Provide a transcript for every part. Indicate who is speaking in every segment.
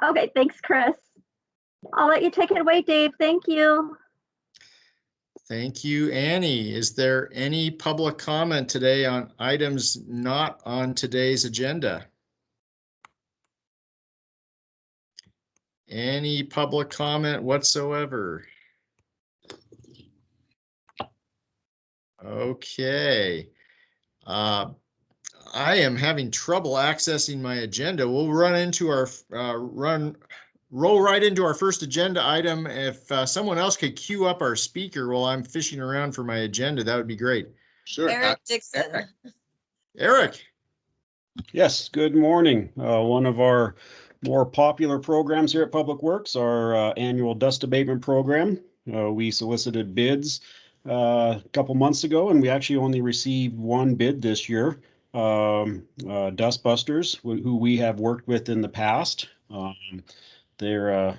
Speaker 1: Okay, thanks, Chris. I'll let you take it away, Dave. Thank you.
Speaker 2: Thank you, Annie. Is there any public comment today on items not on today's agenda? Any public comment whatsoever? Okay. I am having trouble accessing my agenda. We'll run into our roll right into our first agenda item. If someone else could queue up our speaker while I'm fishing around for my agenda, that would be great.
Speaker 3: Sure.
Speaker 4: Eric Dixon.
Speaker 2: Eric.
Speaker 5: Yes, good morning. One of our more popular programs here at Public Works, our annual dust abatement program. We solicited bids a couple months ago, and we actually only received one bid this year. Dustbusters, who we have worked with in the past. They're a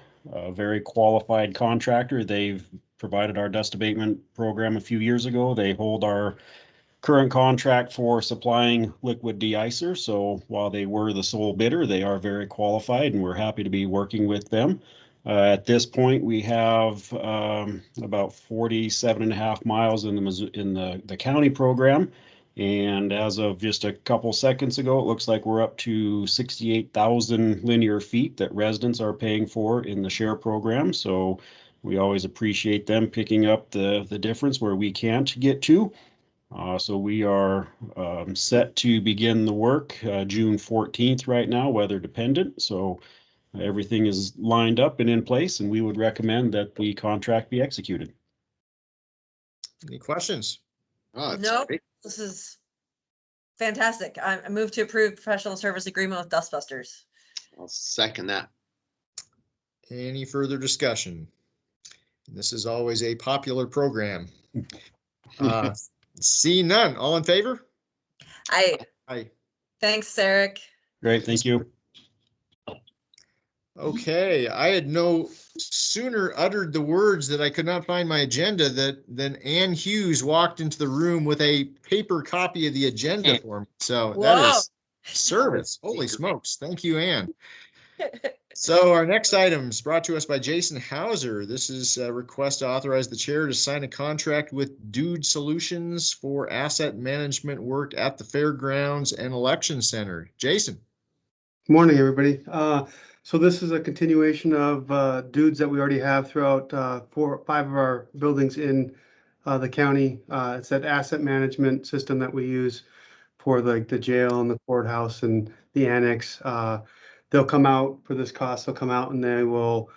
Speaker 5: very qualified contractor. They've provided our dust abatement program a few years ago. They hold our current contract for supplying liquid de-icer. So while they were the sole bidder, they are very qualified, and we're happy to be working with them. At this point, we have about 47.5 miles in the county program. And as of just a couple seconds ago, it looks like we're up to 68,000 linear feet that residents are paying for in the share program. So we always appreciate them picking up the difference where we can't get to. So we are set to begin the work June 14th right now, weather dependent. So everything is lined up and in place, and we would recommend that the contract be executed.
Speaker 2: Any questions?
Speaker 3: Oh,
Speaker 4: No,
Speaker 3: great.
Speaker 4: this is fantastic. I move to approve professional service agreement with Dustbusters.
Speaker 3: I'll second that.
Speaker 2: Any further discussion? This is always a popular program. See none. All in favor? Aye.
Speaker 4: Thanks, Eric.
Speaker 5: Great, thank you.
Speaker 2: Okay, I had no sooner uttered the words that I could not find my agenda than Ann Hughes walked into the room with a paper copy of the agenda for me. So
Speaker 4: Whoa.
Speaker 2: that is service. Holy smokes. Thank you, Ann. So our next item is brought to us by Jason Hauser. This is a request to authorize the chair to sign a contract with Dude Solutions for asset management work at the fairgrounds and election center. Jason.
Speaker 6: Good morning, everybody. So this is a continuation of dudes that we already have throughout 4 or 5 of our buildings in the county. It's that asset management system that we use for like the jail and the courthouse and the annex. They'll come out for this cost. They'll come out and they will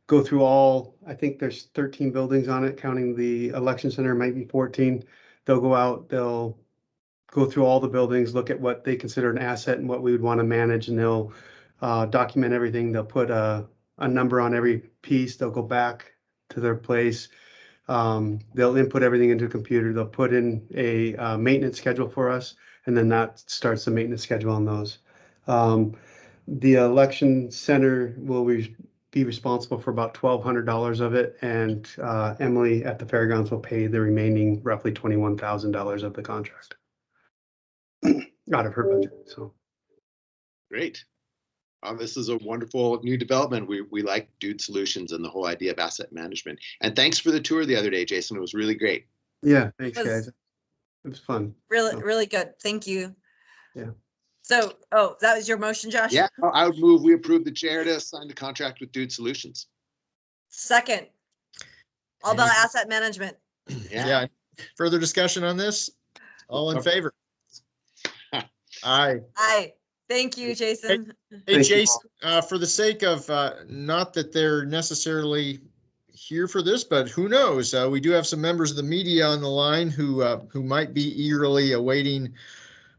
Speaker 6: go through all, I think there's 13 buildings on it, counting the election center, might be 14. They'll go out, they'll go through all the buildings, look at what they consider an asset and what we would want to manage, and they'll document everything. They'll put a number on every piece. They'll go back to their place. They'll input everything into a computer. They'll put in a maintenance schedule for us, and then that starts the maintenance schedule on those. The election center will be responsible for about $1,200 of it, and Emily at the fairgrounds will pay the remaining roughly $21,000 of the contract out of her budget. So
Speaker 3: Great. This is a wonderful new development. We like Dude Solutions and the whole idea of asset management. And thanks for the tour the other day, Jason. It was really great.
Speaker 6: yeah, thanks guys. It was fun.
Speaker 4: Really good. Thank you.
Speaker 6: Yeah.
Speaker 4: So, that was your motion, Josh?
Speaker 3: Yeah, I would move we approve the chair to sign the contract with Dude Solutions.
Speaker 4: Second. All about asset management.
Speaker 2: Yeah. Further discussion on this? All in favor? Aye.
Speaker 4: Aye. Thank you, Jason.
Speaker 2: Hey, Jason, for the sake of not that they're necessarily here for this, but who knows? We do have some members of the media on the line who might be eagerly awaiting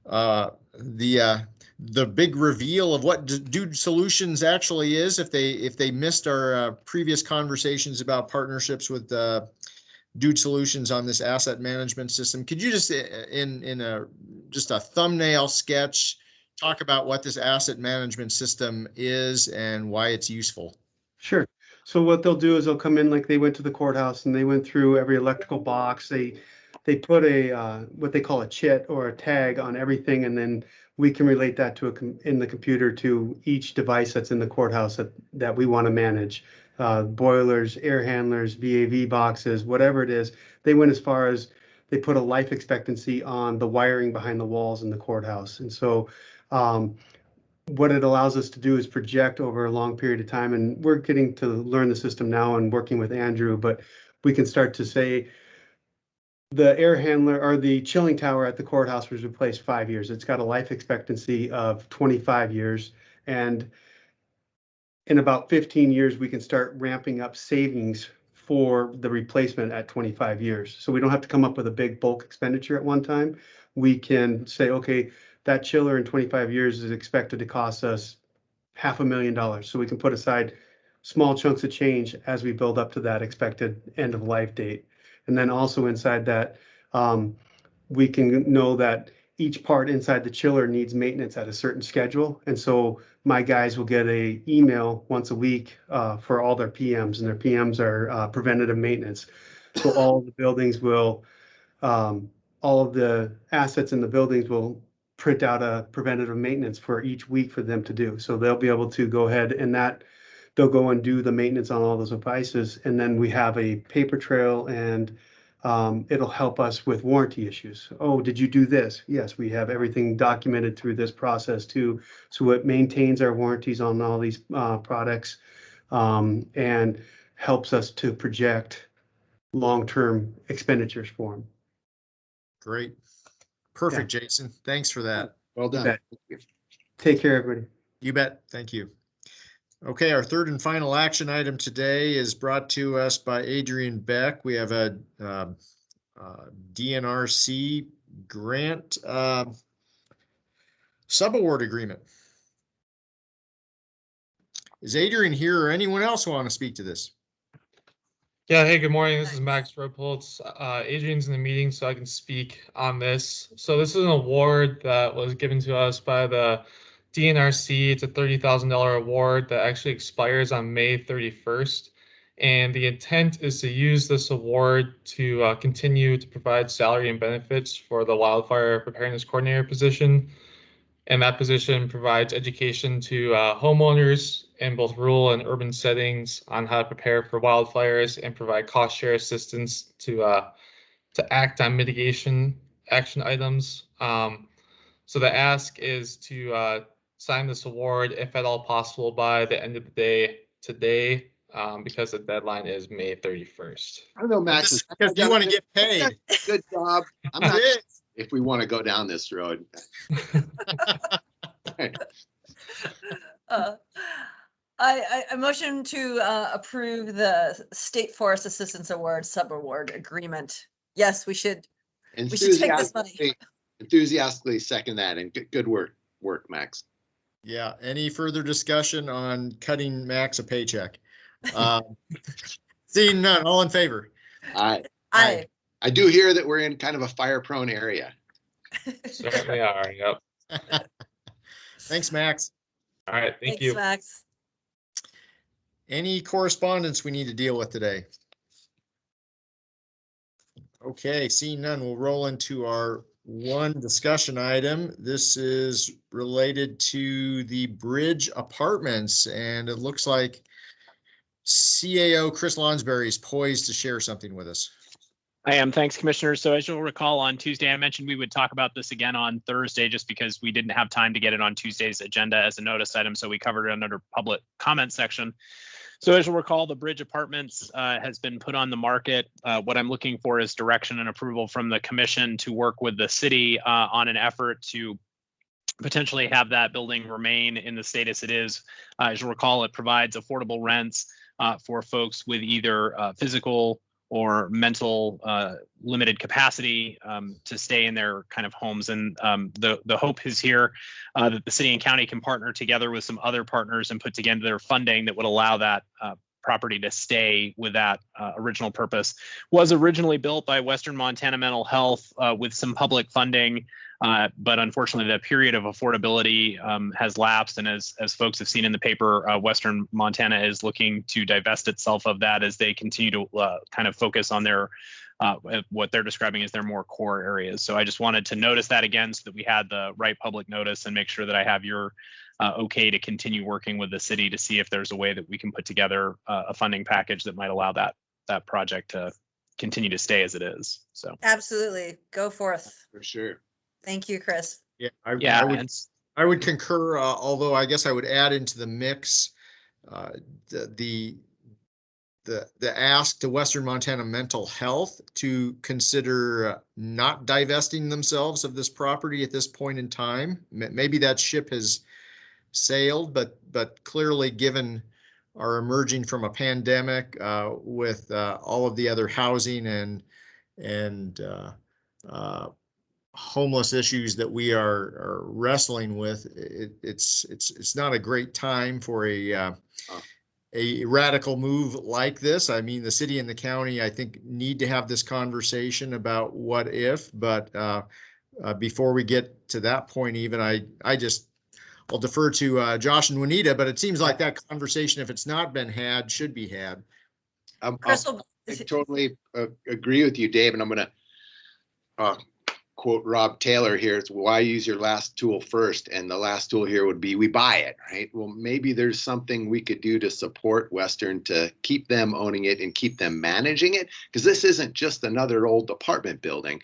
Speaker 2: the big reveal of what Dude Solutions actually is. If they missed our previous conversations about partnerships with Dude Solutions on this asset management system, could you just in a thumbnail sketch talk about what this asset management system is and why it's useful?
Speaker 6: Sure. So what they'll do is they'll come in like they went to the courthouse and they went through every electrical box. They they put a what they call a chit or a tag on everything, and then we can relate that to in the computer to each device that's in the courthouse that we want to manage. Boilers, air handlers, VAV boxes, whatever it is. They went as far as they put a life expectancy on the wiring behind the walls in the courthouse. And so what it allows us to do is project over a long period of time. And we're getting to learn the system now and working with Andrew, but we can start to say the air handler or the chilling tower at the courthouse was replaced 5 years. It's got a life expectancy of 25 years. And in about 15 years, we can start ramping up savings for the replacement at 25 years. So we don't have to come up with a big bulk expenditure at one time. We can say, okay, that chiller in 25 years is expected to cost us $500,000. So we can put aside small chunks of change as we build up to that expected end of life date. And then also inside that, we can know that each part inside the chiller needs maintenance at a certain schedule. And so my guys will get a email once a week for all their PMs, and their PMs are preventative maintenance. So all of the buildings will, all of the assets in the buildings will print out a preventative maintenance for each week for them to do. So they'll be able to go ahead and they'll go and do the maintenance on all those devices. And then we have a paper trail, and it'll help us with warranty issues. Oh, did you do this? Yes, we have everything documented through this process too. So it maintains our warranties on all these products and helps us to project long-term expenditures for them.
Speaker 2: Great. Perfect, Jason. Thanks for that.
Speaker 3: Well done.
Speaker 6: bet.
Speaker 3: Thank you.
Speaker 6: Take care, everybody.
Speaker 2: You bet. Thank you. Okay, our third and final action item today is brought to us by Adrian Beck. We have a DNRC grant subaward agreement. Is Adrian here or anyone else want to speak to this?
Speaker 7: Yeah, hey, good morning. This is Max Ropoltz. Adrian's in the meeting, so I can speak on this. So this is an award that was given to us by the DNRC. It's a $30,000 award that actually expires on May 31st. And the intent is to use this award to continue to provide salary and benefits for the wildfire preparedness coordinator position. And that position provides education to homeowners in both rural and urban settings on how to prepare for wildfires and provide cost share assistance to act on mitigation action items. So the ask is to sign this award, if at all possible, by the end of the day today, because the deadline is May 31st.
Speaker 3: I don't know, Max.
Speaker 2: Because you want to get paid.
Speaker 3: Good job. I'm not if we want to go down this road.
Speaker 4: I motion to approve the State Forest Assistance Award subaward agreement. Yes, we should take this money.
Speaker 3: Enthusiastically second that, and good work, Max.
Speaker 2: Yeah. Any further discussion on cutting Max a paycheck? Seeing none, all in favor?
Speaker 4: Aye.
Speaker 3: I do hear that we're in kind of a fire-prone area.
Speaker 7: Certainly are, yep.
Speaker 2: Thanks, Max.
Speaker 7: All right, thank you.
Speaker 4: Thanks, Max.
Speaker 2: Any correspondence we need to deal with today? Okay, seeing none, we'll roll into our one discussion item. This is related to the Bridge Apartments, and it looks like CAO Chris Lonsberry is poised to share something with us.
Speaker 8: I am. Thanks, Commissioner. So as you'll recall, on Tuesday, I mentioned we would talk about this again on Thursday, just because we didn't have time to get it on Tuesday's agenda as a notice item. So we covered it under public comment section. So as you'll recall, the Bridge Apartments has been put on the market. What I'm looking for is direction and approval from the commission to work with the city on an effort to potentially have that building remain in the status it is. As you'll recall, it provides affordable rents for folks with either physical or mental limited capacity to stay in their kind of homes. And the hope is here that the city and county can partner together with some other partners and put together their funding that would allow that property to stay with that original purpose. Was originally built by Western Montana Mental Health with some public funding But unfortunately, the period of affordability has lapsed. And as folks have seen in the paper, Western Montana is looking to divest itself of that as they continue to kind of focus on their what they're describing as their more core areas. So I just wanted to notice that again so that we had the right public notice and make sure that I have your okay to continue working with the city to see if there's a way that we can put together a funding package that might allow that project to continue to stay as it is. So
Speaker 4: Absolutely. Go forth.
Speaker 3: For sure.
Speaker 4: Thank you, Chris.
Speaker 2: Yeah, I would concur, although I guess I would add into the mix the ask to Western Montana Mental Health to consider not divesting themselves of this property at this point in time. Maybe that ship has sailed, but clearly given our emerging from a pandemic with all of the other housing and homeless issues that we are wrestling with, it's not a great time for a radical move like this. I mean, the city and the county, I think, need to have this conversation about what if, but before we get to that point, even I'll defer to Josh and Juanita, but it seems like that conversation, if it's not been had, should be had.
Speaker 4: Chris,
Speaker 3: I totally agree with you, Dave, and I'm going to quote Rob Taylor here. It's why use your last tool first, and the last tool here would be we buy it, right? Well, maybe there's something we could do to support Western to keep them owning it and keep them managing it, because this isn't just another old apartment building.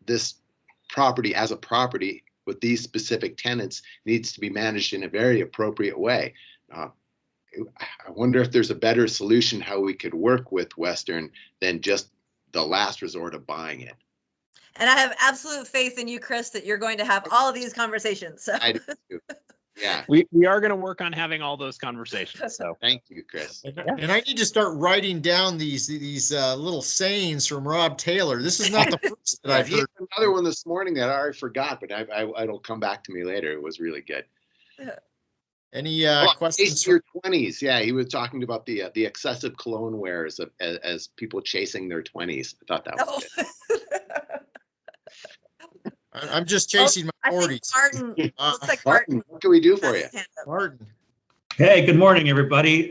Speaker 3: This property as a property with these specific tenants needs to be managed in a very appropriate way. I wonder if there's a better solution how we could work with Western than just the last resort of buying it.
Speaker 4: and I have absolute faith in you, Chris, that you're going to have all of these conversations. So.
Speaker 3: I do too. Yeah.
Speaker 8: We are going to work on having all those conversations. So
Speaker 3: Thank you, Chris.
Speaker 2: And I need to start writing down these little sayings from Rob Taylor. This is not the first that I've
Speaker 3: He had
Speaker 2: heard.
Speaker 3: another one this morning that I already forgot, but it'll come back to me later. It was really good.
Speaker 2: Any questions?
Speaker 3: Chase your 20s. Yeah, he was talking about the excessive cologne wears as people chasing their 20s. I thought that was good.
Speaker 2: I'm just chasing my
Speaker 4: I think
Speaker 2: 40s.
Speaker 4: Martin, looks like
Speaker 3: Martin,
Speaker 4: Martin.
Speaker 3: what can we do for you?
Speaker 4: has his hand up.
Speaker 2: Martin.
Speaker 9: Hey, good morning, everybody.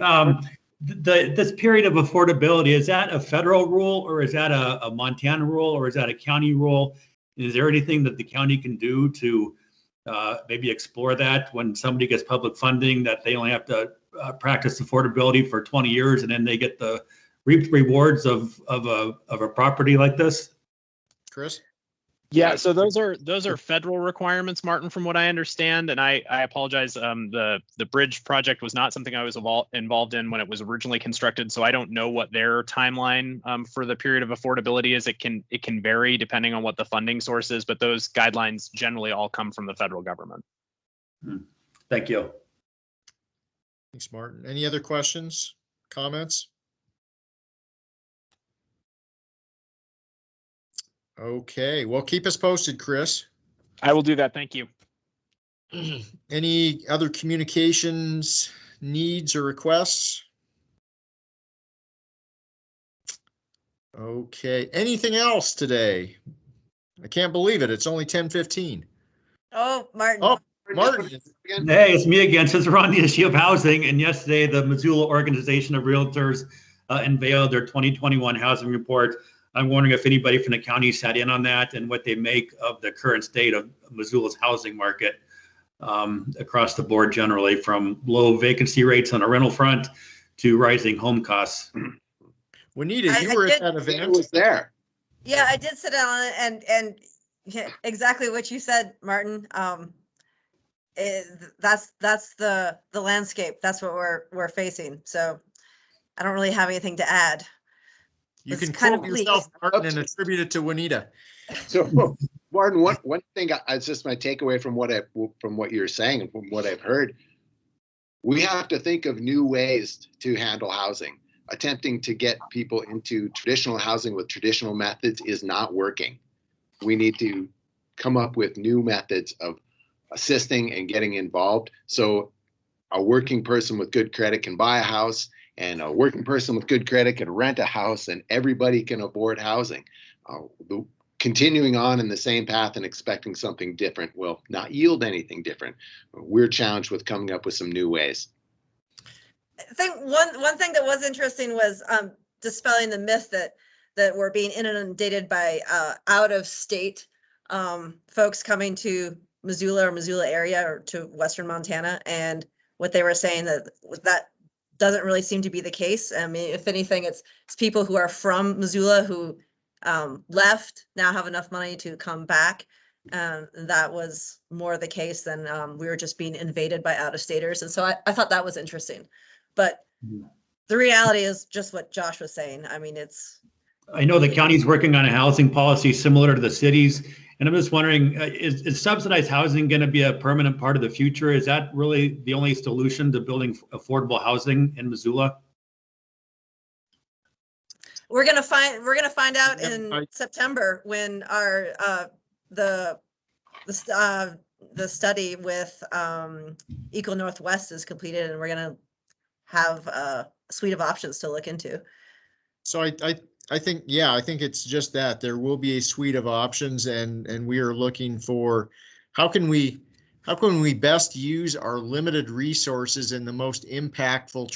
Speaker 9: This period of affordability, is that a federal rule, or is that a Montana rule, or is that a county rule? Is there anything that the county can do to maybe explore that when somebody gets public funding, that they only have to practice affordability for 20 years and then they get the reaped rewards of a property like this?
Speaker 2: Chris?
Speaker 8: yeah, so those are federal requirements, Martin, from what I understand. And I apologize. The bridge project was not something I was involved in when it was originally constructed. So I don't know what their timeline for the period of affordability is. It can vary depending on what the funding source is, but those guidelines generally all come from the federal government.
Speaker 9: Thank you.
Speaker 2: Thanks, Martin. Any other questions, comments? Okay, well, keep us posted, Chris.
Speaker 8: I will do that. Thank you.
Speaker 2: Any other communications needs or requests? Okay, anything else today? I can't believe it. It's only 10:15.
Speaker 4: Oh, Martin.
Speaker 2: Oh, Martin.
Speaker 9: Hey, it's me again. Since we're on the issue of housing, and yesterday the Missoula Organization of Realtors unveiled their 2021 housing report. I'm wondering if anybody from the county sat in on that and what they make of the current state of Missoula's housing market across the board generally, from low vacancy rates on the rental front to rising home costs.
Speaker 2: Juanita,
Speaker 4: I
Speaker 2: you were at
Speaker 4: did-
Speaker 2: that
Speaker 3: It
Speaker 2: event.
Speaker 3: was there.
Speaker 4: Yeah, I did sit down on it, and yeah, exactly what you said, Martin. That's the landscape. That's what we're facing. So I don't really have anything to add.
Speaker 2: You
Speaker 4: It's
Speaker 2: can
Speaker 4: kind
Speaker 2: quote
Speaker 4: of bleak.
Speaker 2: yourself, Martin, and attribute it to Juanita.
Speaker 3: So, Martin, one thing, it's just my takeaway from what you're saying and from what I've heard. We have to think of new ways to handle housing. Attempting to get people into traditional housing with traditional methods is not working. We need to come up with new methods of assisting and getting involved. So a working person with good credit can buy a house, and a working person with good credit can rent a house, and everybody can afford housing. continuing on in the same path and expecting something different will not yield anything different. We're challenged with coming up with some new ways.
Speaker 4: I think one thing that was interesting was dispelling the myth that we're being inundated by out of state folks coming to Missoula or Missoula area or to Western Montana, and what they were saying that doesn't really seem to be the case. I mean, if anything, it's people who are from Missoula who left, now have enough money to come back. That was more the case than we were just being invaded by out-of-staters. And so I thought that was interesting. But the reality is just what Josh was saying. I mean,
Speaker 9: I know the county's working on a housing policy similar to the cities, and I'm just wondering, is subsidized housing going to be a permanent part of the future? Is that really the only solution to building affordable housing in Missoula?
Speaker 4: we're gonna find out in September when our the study with Eco Northwest is completed, and we're gonna have a suite of options to look into.
Speaker 2: So I think, yeah, I think it's just that there will be a suite of options, and we are looking for how can we best use our limited resources in the most impactful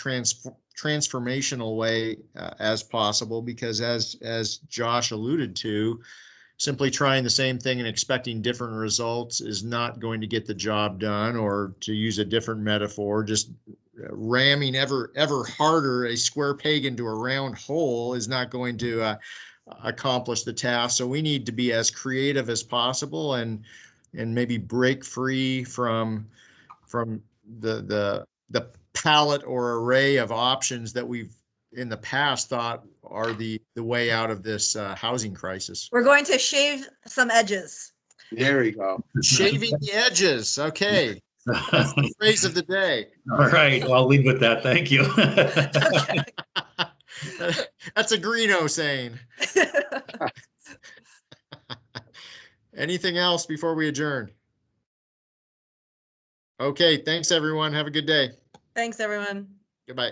Speaker 2: transformational way as possible, because as Josh alluded to, simply trying the same thing and expecting different results is not going to get the job done, or to use a different metaphor, just ramming ever harder a square peg into a round hole is not going to accomplish the task. So we need to be as creative as possible and maybe break free from the palette or array of options that we've in the past thought are the way out of this housing crisis.
Speaker 4: We're going to shave some edges.
Speaker 3: There you go.
Speaker 2: Shaving the edges. Okay. That's the phrase of the day.
Speaker 9: All right, well, I'll leave with that. Thank you.
Speaker 2: That's a Greeno saying. Anything else before we adjourn? Okay, thanks everyone. Have a good day.
Speaker 4: Thanks, everyone.
Speaker 2: Goodbye.